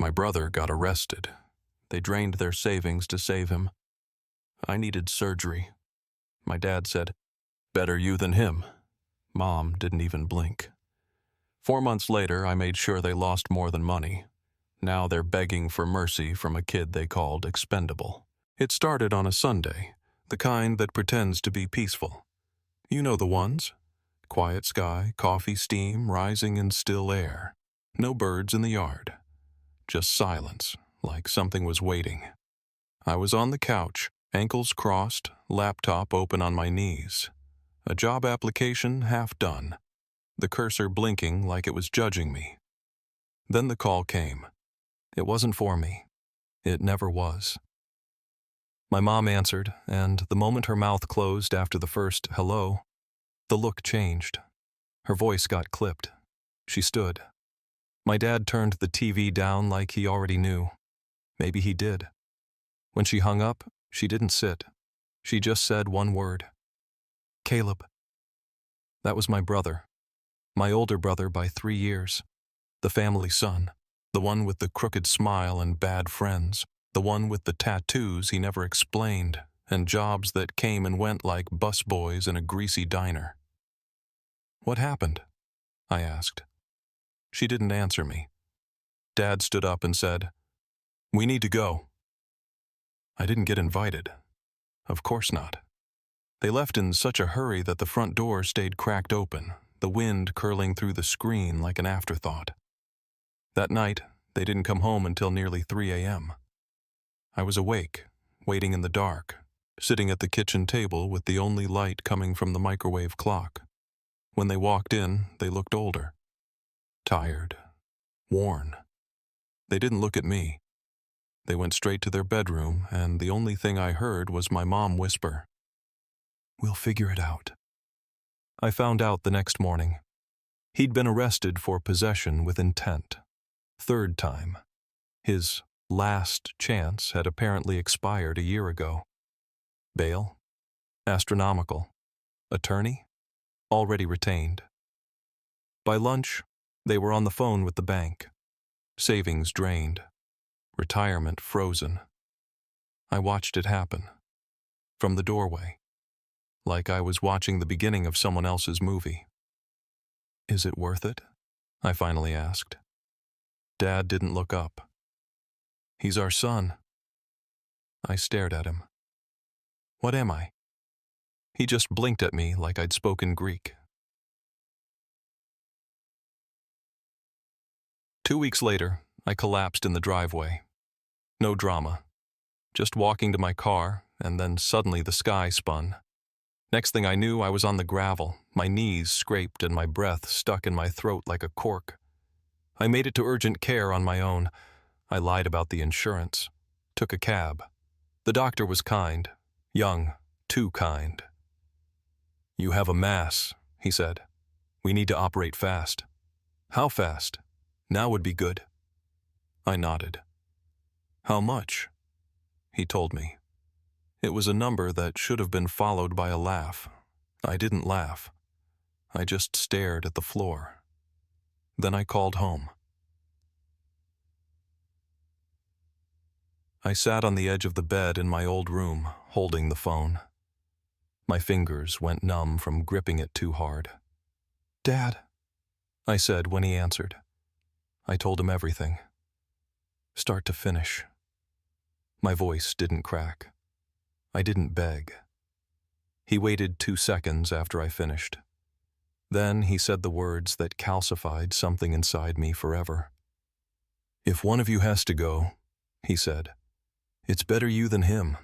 My brother got arrested. They drained their savings to save him. I needed surgery. My dad said, "Better you than him." Mom didn't even blink. 4 months later, I made sure they lost more than money. Now they're begging for mercy from a kid they called expendable. It started on a Sunday, the kind that pretends to be peaceful. You know the ones. Quiet sky, coffee steam rising in still air. No birds in the yard. Just silence, like something was waiting. I was on the couch, ankles crossed, laptop open on my knees. A job application half done, the cursor blinking like it was judging me. Then the call came. It wasn't for me. It never was. My mom answered, and the moment her mouth closed after the first hello, the look changed. Her voice got clipped. She stood. My dad turned the TV down like he already knew. Maybe he did. When she hung up, she didn't sit. She just said one word. "Caleb." That was my brother. My older brother by 3 years. The family son. The one with the crooked smile and bad friends. The one with the tattoos he never explained and jobs that came and went like busboys in a greasy diner. "What happened?" I asked. She didn't answer me. Dad stood up and said, "We need to go." I didn't get invited. Of course not. They left in such a hurry that the front door stayed cracked open, the wind curling through the screen like an afterthought. That night, they didn't come home until nearly 3 a.m. I was awake, waiting in the dark, sitting at the kitchen table with the only light coming from the microwave clock. When they walked in, they looked older. Tired. Worn. They didn't look at me. They went straight to their bedroom, and the only thing I heard was my mom whisper, "We'll figure it out." I found out the next morning. He'd been arrested for possession with intent. 3rd time. His last chance had apparently expired a year ago. Bail? Astronomical. Attorney? Already retained. By lunch, they were on the phone with the bank. Savings drained. Retirement frozen. I watched it happen. From the doorway. Like I was watching the beginning of someone else's movie. "Is it worth it?" I finally asked. Dad didn't look up. "He's our son." I stared at him. "What am I?" He just blinked at me like I'd spoken Greek. 2 weeks later, I collapsed in the driveway. No drama. Just walking to my car, and then suddenly the sky spun. Next thing I knew, I was on the gravel, my knees scraped and my breath stuck in my throat like a cork. I made it to urgent care on my own. I lied about the insurance. Took a cab. The doctor was kind. Young. Too kind. "You have a mass," he said. "We need to operate fast." "How fast?" "Now would be good." I nodded. "How much?" He told me. It was a number that should have been followed by a laugh. I didn't laugh. I just stared at the floor. Then I called home. I sat on the edge of the bed in my old room, holding the phone. My fingers went numb from gripping it too hard. "Dad," I said when he answered. I told him everything. Start to finish. My voice didn't crack. I didn't beg. He waited 2 seconds after I finished. Then he said the words that calcified something inside me forever. "If one of you has to go," he said, "it's better you than him."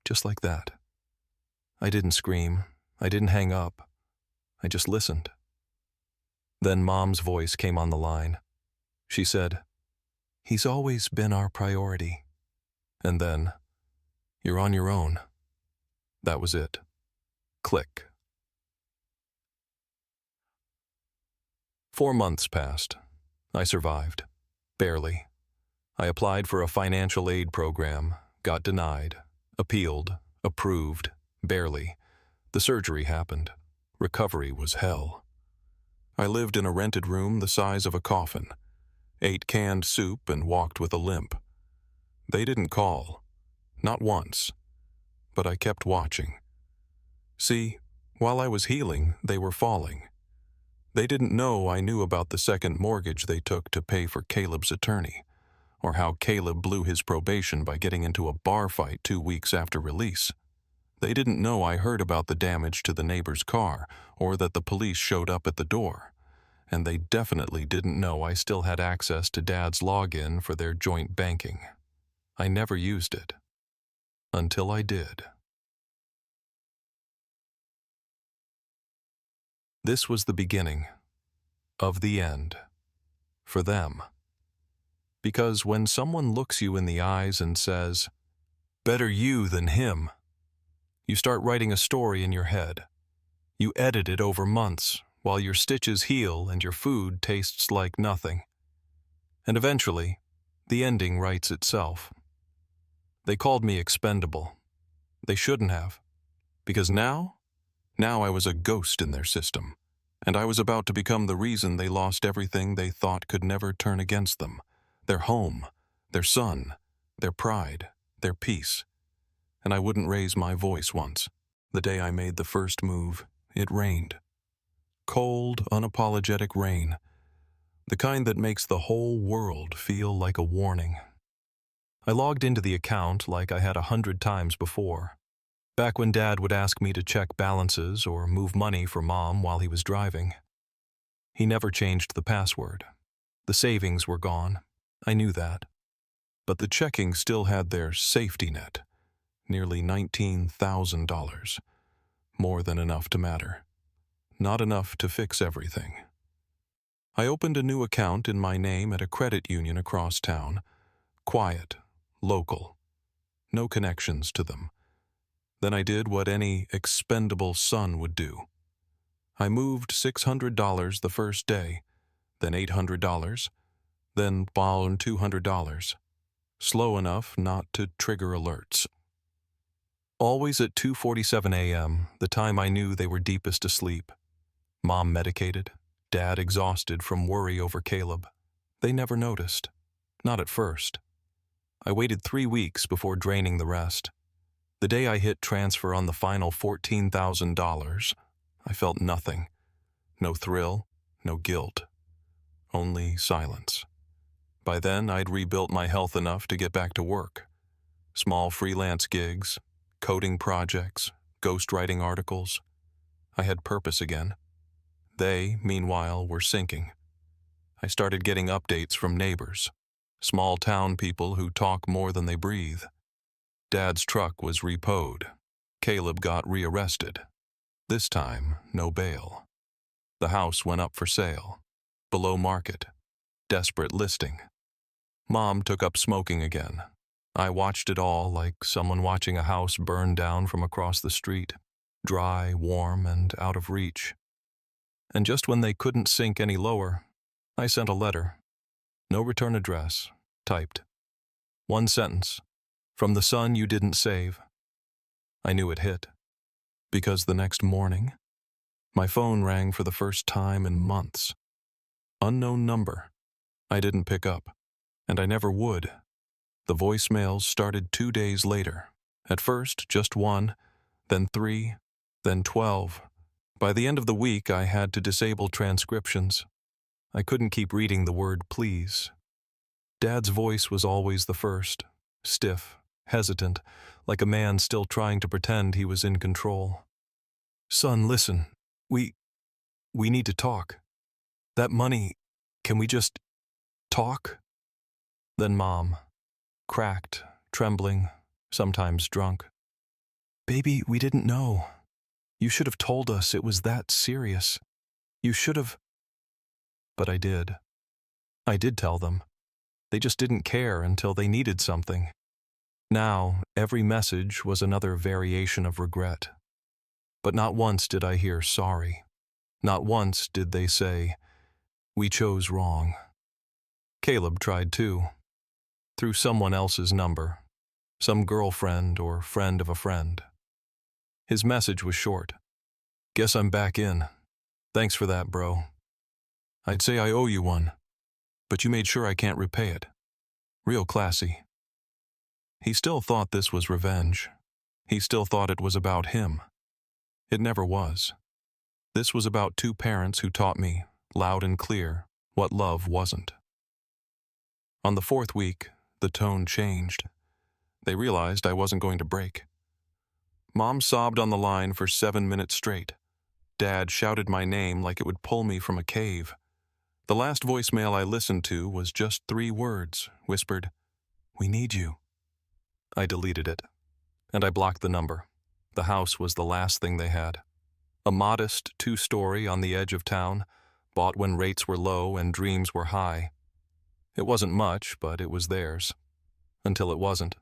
Just like that. I didn't scream. I didn't hang up. I just listened. Then Mom's voice came on the line. She said, "He's always been our priority." And then, "You're on your own." That was it. Click. 4 months passed. I survived. Barely. I applied for a financial aid program, got denied, appealed, approved, barely. The surgery happened. Recovery was hell. I lived in a rented room the size of a coffin. ate canned soup, and walked with a limp. They didn't call. Not once. But I kept watching. See, while I was healing, they were falling. They didn't know I knew about the second mortgage they took to pay for Caleb's attorney, or how Caleb blew his probation by getting into a bar fight 2 weeks after release. They didn't know I heard about the damage to the neighbor's car, or that the police showed up at the door. And they definitely didn't know I still had access to Dad's login for their joint banking. I never used it. Until I did. This was the beginning of the end. For them. Because when someone looks you in the eyes and says, "Better you than him," you start writing a story in your head. You edit it over months, while your stitches heal and your food tastes like nothing. And eventually, the ending writes itself. They called me expendable. They shouldn't have. Because now I was a ghost in their system, and I was about to become the reason they lost everything they thought could never turn against them. Their home, their son, their pride, their peace. And I wouldn't raise my voice once. The day I made the first move, it rained. Cold, unapologetic rain. The kind that makes the whole world feel like a warning. I logged into the account like I had 100 times before. Back when Dad would ask me to check balances or move money for Mom while he was driving. He never changed the password. The savings were gone. I knew that. But the checking still had their safety net. Nearly $19,000. More than enough to matter. Not enough to fix everything. I opened a new account in my name at a credit union across town. Quiet, local. No connections to them. Then I did what any expendable son would do. I moved $600 the first day, then $800, then borrowed $200. Slow enough not to trigger alerts. Always at 2:47 a.m., the time I knew they were deepest asleep. Mom medicated, Dad exhausted from worry over Caleb. They never noticed. Not at first. I waited 3 weeks before draining the rest. The day I hit transfer on the final $14,000, I felt nothing. No thrill, no guilt. Only silence. By then, I'd rebuilt my health enough to get back to work. Small freelance gigs, coding projects, ghostwriting articles. I had purpose again. They, meanwhile, were sinking. I started getting updates from neighbors. Small town people who talk more than they breathe. Dad's truck was repoed. Caleb got rearrested. This time, no bail. The house went up for sale. Below market. Desperate listing. Mom took up smoking again. I watched it all like someone watching a house burn down from across the street. Dry, warm, and out of reach. And just when they couldn't sink any lower, I sent a letter. No return address. Typed. One sentence. From the son you didn't save. I knew it hit. Because the next morning, my phone rang for the first time in months. Unknown number. I didn't pick up. And I never would. The voicemails started 2 days later. At first, just 1, then 3, then 12. By the end of the week, I had to disable transcriptions. I couldn't keep reading the word please. Dad's voice was always the first. Stiff. Hesitant, like a man still trying to pretend he was in control. Son, listen. We need to talk. That money, can we just talk? Then Mom, cracked, trembling, sometimes drunk. Baby, we didn't know. You should have told us it was that serious. You should have. But I did. I did tell them. They just didn't care until they needed something. Now, every message was another variation of regret. But not once did I hear sorry. Not once did they say, we chose wrong. Caleb tried too. Through someone else's number. Some girlfriend or friend of a friend. His message was short. Guess I'm back in. Thanks for that, bro. I'd say I owe you one. but you made sure I can't repay it. Real classy. He still thought this was revenge. He still thought it was about him. It never was. This was about two parents who taught me, loud and clear, what love wasn't. On the fourth week, the tone changed. They realized I wasn't going to break. Mom sobbed on the line for 7 minutes straight. Dad shouted my name like it would pull me from a cave. The last voicemail I listened to was just 3 words, whispered, "We need you." I deleted it, and I blocked the number. The house was the last thing they had. A modest 2-story on the edge of town, bought when rates were low and dreams were high. It wasn't much, but it was theirs. Until it wasn't.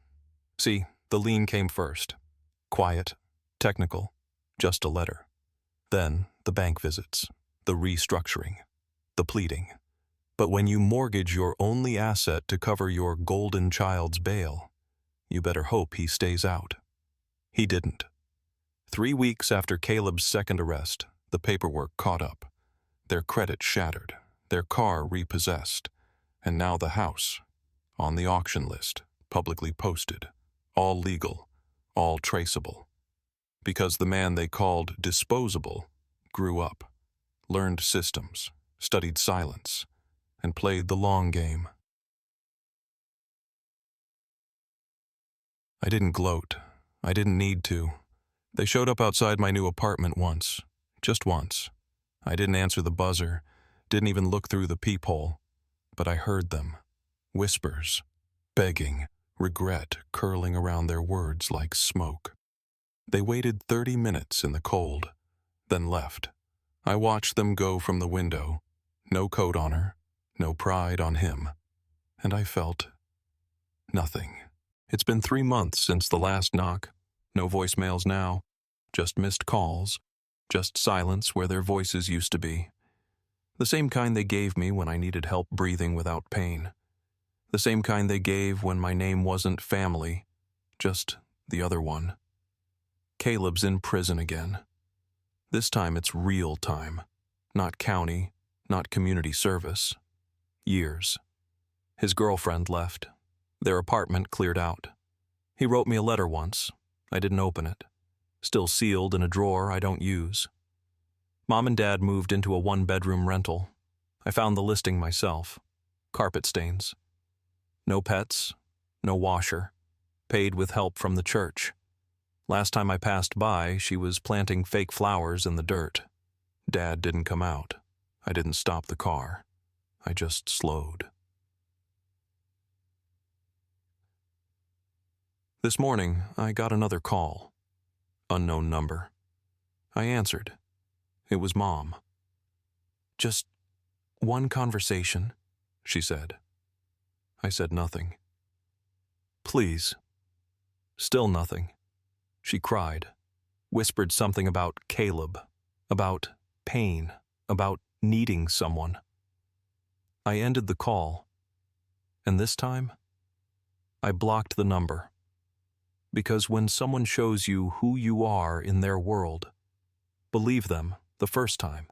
See, the lien came first. Quiet, technical, just a letter. Then the bank visits, the restructuring, the pleading. But when you mortgage your only asset to cover your golden child's bail, you better hope he stays out. He didn't. 3 weeks after Caleb's second arrest, the paperwork caught up. Their credit shattered, their car repossessed, and now the house, on the auction list, publicly posted, all legal, all traceable. Because the man they called disposable grew up, learned systems, studied silence, and played the long game. I didn't gloat. I didn't need to. They showed up outside my new apartment once, just once. I didn't answer the buzzer, didn't even look through the peephole, but I heard them. Whispers, begging, regret curling around their words like smoke. They waited 30 minutes in the cold, then left. I watched them go from the window, no coat on her, no pride on him, and I felt nothing. It's been 3 months since the last knock. No voicemails now, just missed calls, just silence where their voices used to be. The same kind they gave me when I needed help breathing without pain. The same kind they gave when my name wasn't family, just the other one. Caleb's in prison again. This time it's real time, not county, not community service. Years. His girlfriend left. Their apartment cleared out. He wrote me a letter once. I didn't open it. Still sealed in a drawer I don't use. Mom and Dad moved into a 1-bedroom rental. I found the listing myself. Carpet stains. No pets, no washer. Paid with help from the church. Last time I passed by, she was planting fake flowers in the dirt. Dad didn't come out. I didn't stop the car. I just slowed. This morning, I got another call. Unknown number. I answered. It was Mom. "Just one conversation," she said. I said nothing. "Please." Still nothing. She cried, whispered something about Caleb, about pain, about needing someone. I ended the call, and this time, I blocked the number. Because when someone shows you who you are in their world, believe them the first time.